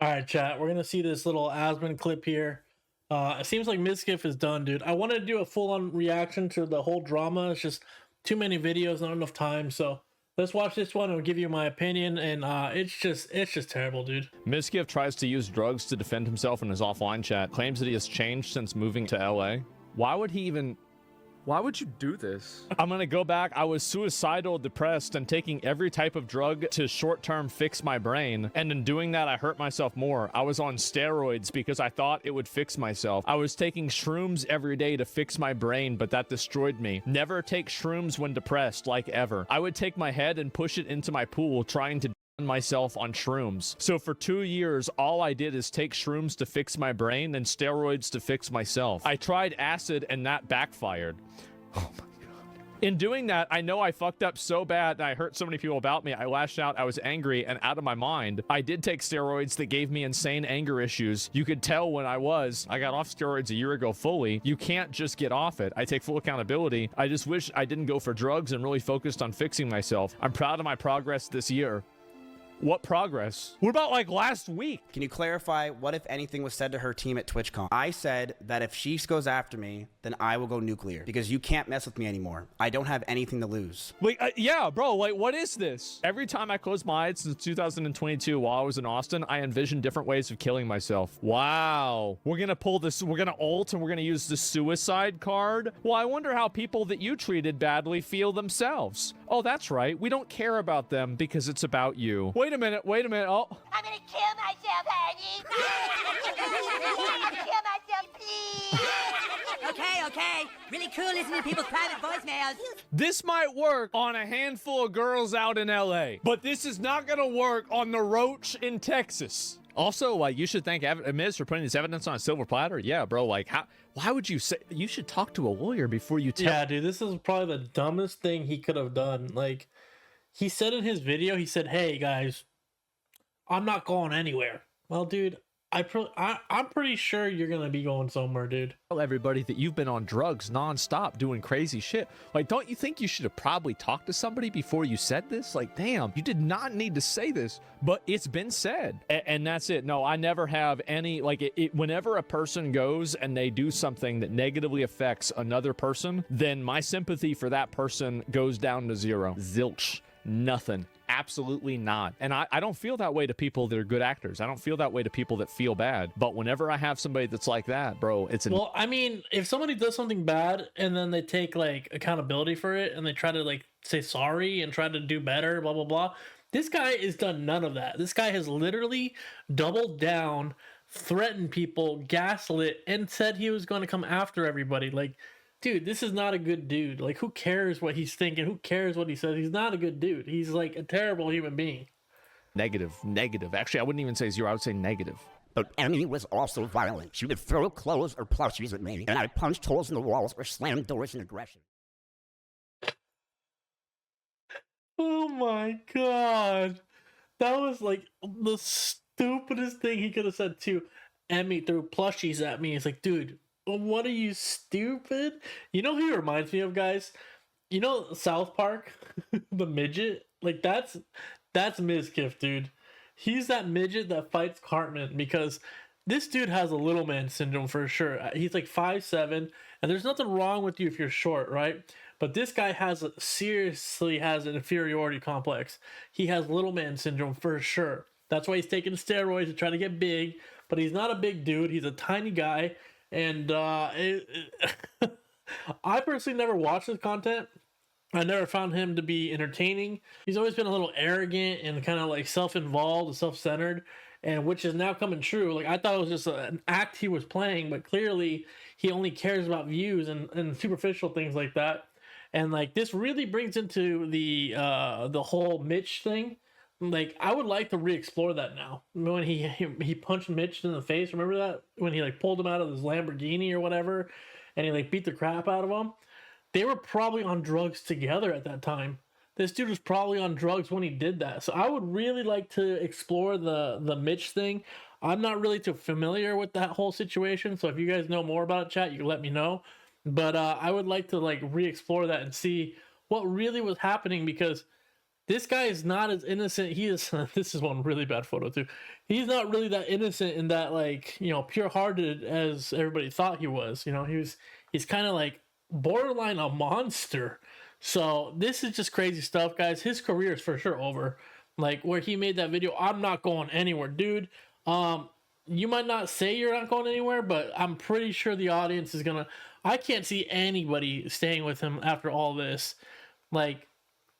All right, chat. We're gonna see this little Asmon clip here. It seems like Mizkif is done, dude. I wanted to do a full-on reaction to the whole drama. It's just too many videos, not enough time. So let's watch this one and I'll give you my opinion. And it's just terrible, dude. Mizkif tries to use drugs to defend himself in his offline chat. Claims that he has changed since moving to LA. Why would he even... Why would you do this? I'm gonna go back. I was suicidal, depressed, and taking every type of drug to short-term fix my brain. And in doing that, I hurt myself more. I was on steroids because I thought it would fix myself. I was taking shrooms every day to fix my brain, but that destroyed me. Never take shrooms when depressed, like ever. I would take my head and push it into my pool, trying to myself on shrooms. So for 2 years, all I did is take shrooms to fix my brain and steroids to fix myself. I tried acid and that backfired. Oh my god. In doing that, I know I fucked up so bad and I hurt so many people about me. I lashed out, I was angry and out of my mind. I did take steroids that gave me insane anger issues. You could tell when I got off steroids a year ago fully. You can't just get off it. I take full accountability. I just wish I didn't go for drugs and really focused on fixing myself. I'm proud of my progress this year. What progress? What about like last week? Can you clarify what, if anything, was said to her team at TwitchCon? I said that if she goes after me, then I will go nuclear because you can't mess with me anymore. I don't have anything to lose. Like, yeah, bro, like, what is this? Every time I close my eyes since 2022 while I was in Austin, I envisioned different ways of killing myself. Wow. We're gonna pull this, we're gonna ult and we're gonna use the suicide card. Well, I wonder how people that you treated badly feel themselves. Oh, that's right. We don't care about them because it's about you. Wait a minute, wait a minute. Oh. I'm gonna kill myself, honey. Kill myself, please. Okay. Really cool listening to people's private voicemails. This might work on a handful of girls out in LA, but this is not gonna work on the roach in Texas. Also, like, you should thank Miz for putting this evidence on a silver platter. Yeah, bro, like, why would you say... You should talk to a lawyer before you tell... Yeah, dude, this is probably the dumbest thing he could have done. Like, he said in his video, he said, hey, guys, I'm not going anywhere. Well, dude, I'm pretty sure you're gonna be going somewhere, dude. Tell everybody that you've been on drugs nonstop doing crazy shit. Like, don't you think you should have probably talked to somebody before you said this? Like, damn, you did not need to say this, but it's been said. And that's it. No, I never have any, like, whenever a person goes and they do something that negatively affects another person, then my sympathy for that person goes down to zero. Zilch. Nothing. Absolutely not. And I don't feel that way to people that are good actors. I don't feel that way to people that feel bad. But whenever I have somebody that's like that, bro, it's... Well, I mean, if somebody does something bad and then they take, like, accountability for it and they try to, like, say sorry and try to do better, blah, blah, blah. This guy has done none of that. This guy has literally doubled down, threatened people, gaslit, and said he was going to come after everybody. Like... Dude, this is not a good dude. Like, who cares what he's thinking? Who cares what he says? He's not a good dude. He's, like, a terrible human being. Negative. Actually, I wouldn't even say zero. I would say negative. But Emmy was also violent. She would throw clothes or plushies at me, and I punched holes in the walls or slammed doors in aggression. Oh, my God. That was, like, the stupidest thing he could have said, too. Emmy threw plushies at me. He's like, dude... What are you, stupid? You know who he reminds me of, guys? You know South Park? The midget? Like, that's Mizkif, dude. He's that midget that fights Cartman because this dude has a little man syndrome for sure. He's like 5'7", and there's nothing wrong with you if you're short, right? But this guy seriously has an inferiority complex. He has little man syndrome for sure. That's why he's taking steroids to try to get big, but he's not a big dude. He's a tiny guy. And I personally never watched his content. I never found him to be entertaining. He's always been a little arrogant and kind of like self-involved and self-centered, and which is now coming true. Like, I thought it was just an act he was playing, but clearly he only cares about views and superficial things like that. And like, this really brings into the whole Mitch thing. Like, I would like to re-explore that now. When he punched Mitch in the face, remember that? When he, like, pulled him out of his Lamborghini or whatever, and he, like, beat the crap out of him? They were probably on drugs together at that time. This dude was probably on drugs when he did that. So I would really like to explore the Mitch thing. I'm not really too familiar with that whole situation, so if you guys know more about it, chat, you can let me know. But I would like to, like, re-explore that and see what really was happening, because This guy is not as innocent. He is. This is one really bad photo too. He's not really that innocent and that, like, you know, pure-hearted as everybody thought he was. You know, he's kind of like borderline a monster. So this is just crazy stuff, guys. His career is for sure over. Like where he made that video, I'm not going anywhere, dude. You might not say you're not going anywhere, but I'm pretty sure the audience is gonna. I can't see anybody staying with him after all this. Like,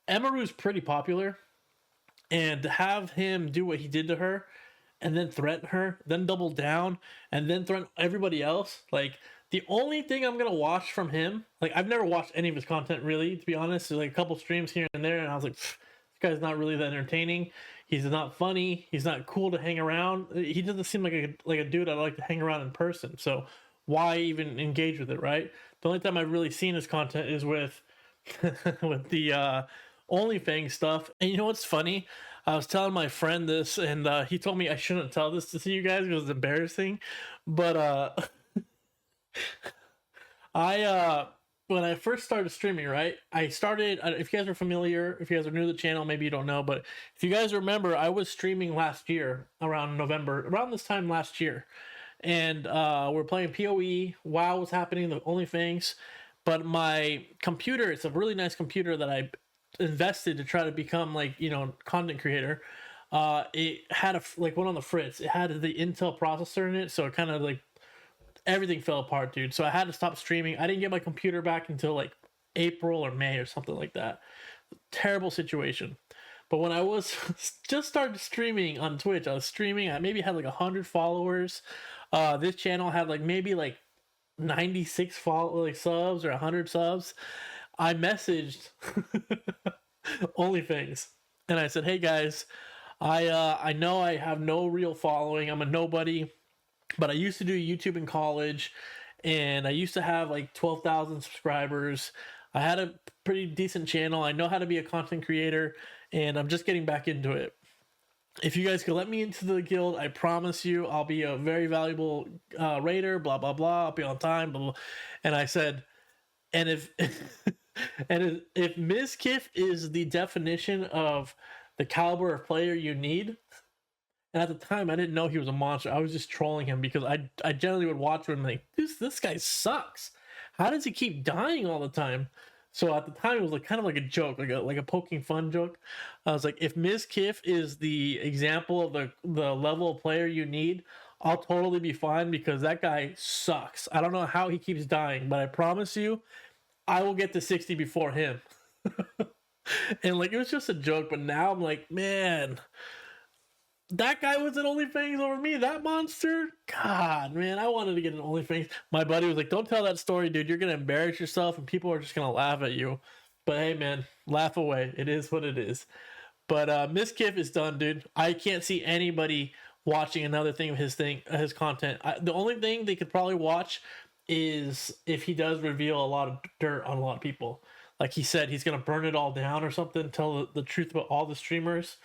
Emiru's pretty popular, and to have him do what he did to her, and then threaten her, then double down, and then threaten everybody else. Like, the only thing I'm gonna watch from him, like, I've never watched any of his content really, to be honest. There's like a couple streams here and there, and I was like, this guy's not really that entertaining. He's not funny. He's not cool to hang around. He doesn't seem like a dude I'd like to hang around in person. So why even engage with it, right? The only time I've really seen his content is with with the OnlyFans stuff. And you know what's funny? I was telling my friend this, and he told me I shouldn't tell this to you guys because it's embarrassing. But I when I first started streaming, right? I started. If you guys are familiar, if you guys are new to the channel, maybe you don't know, but if you guys remember, I was streaming last year around November, around this time last year, and we're playing PoE. WoW was happening, the OnlyFans, but my computer, it's a really nice computer that I invested to try to become, like, you know, content creator. It had like one on the fritz. It had the Intel processor in it, so it kind of like everything fell apart, dude. So I had to stop streaming. I didn't get my computer back until like April or May or something like that. Terrible situation. But when I was just started streaming on Twitch, I was streaming. I maybe had like 100 followers. This channel had like maybe like 96 subs or 100 subs. I messaged OnlyFans and I said, "Hey guys, I know I have no real following. I'm a nobody, but I used to do YouTube in college, and I used to have like 12,000 subscribers. I had a pretty decent channel. I know how to be a content creator, and I'm just getting back into it. If you guys could let me into the guild, I promise you I'll be a very valuable raider, blah, blah, blah. I'll be on time, blah, blah." And I said, and if if Mizkif is the definition of the caliber of player you need, and at the time I didn't know he was a monster. I was just trolling him because I generally would watch him like, this guy sucks. How does he keep dying all the time? So at the time it was like kind of like a joke, like a poking fun joke. I was like, if Mizkif is the example of the level of player you need, I'll totally be fine because that guy sucks. I don't know how he keeps dying, but I promise you, I will get to 60 before him. And like, it was just a joke, but now I'm like, man, that guy was an OnlyFans over me, that monster. God, man, I wanted to get an OnlyFans. My buddy was like, don't tell that story, dude. You're gonna embarrass yourself and people are just gonna laugh at you. But hey, man, laugh away. It is what it is. But Mizkif is done, dude. I can't see anybody watching another thing of his content. The only thing they could probably watch is if he does reveal a lot of dirt on a lot of people. Like he said, he's gonna burn it all down or something, tell the truth about all the streamers.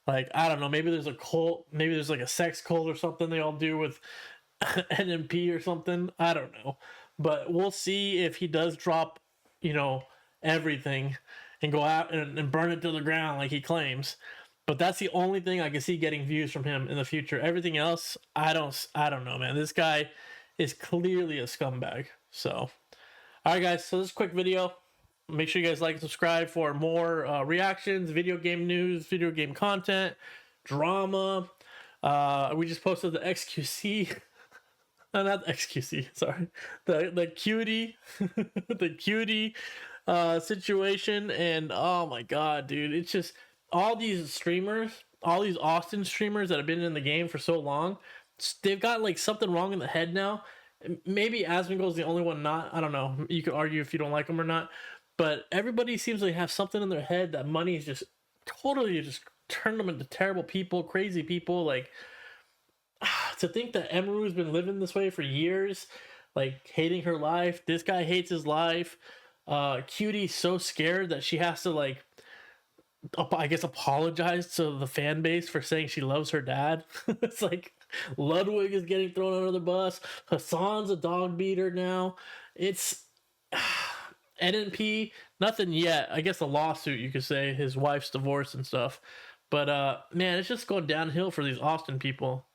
Like, I don't know, maybe there's a cult, maybe there's like a sex cult or something they all do with NMP or something. I don't know. But we'll see if he does drop, you know, everything and go out and burn it to the ground like he claims. But that's the only thing I can see getting views from him in the future. Everything else, I don't know, man. This guy is clearly a scumbag. So, all right, guys. So this is a quick video. Make sure you guys like and subscribe for more reactions, video game news, video game content, drama. We just posted the XQC. Not the XQC, sorry. The cutie. The cutie situation. And oh my god, dude. It's just all these streamers, all these Austin streamers that have been in the game for so long, they've got like something wrong in the head now. Maybe Asmongold is the only one not. I don't know. You could argue if you don't like him or not. But everybody seems to have something in their head that money is just totally just turned them into terrible people, crazy people. Like, to think that Emiru has been living this way for years, like hating her life. This guy hates his life. Cutie's so scared that she has to, like, I guess, apologize to the fan base for saying she loves her dad. It's like Ludwig is getting thrown under the bus. Hassan's a dog beater now. It's NNP, nothing yet. I guess a lawsuit, you could say, his wife's divorce and stuff. But man, it's just going downhill for these Austin people.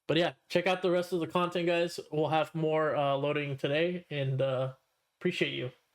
But yeah, check out the rest of the content, guys. We'll have more loading today, and appreciate you.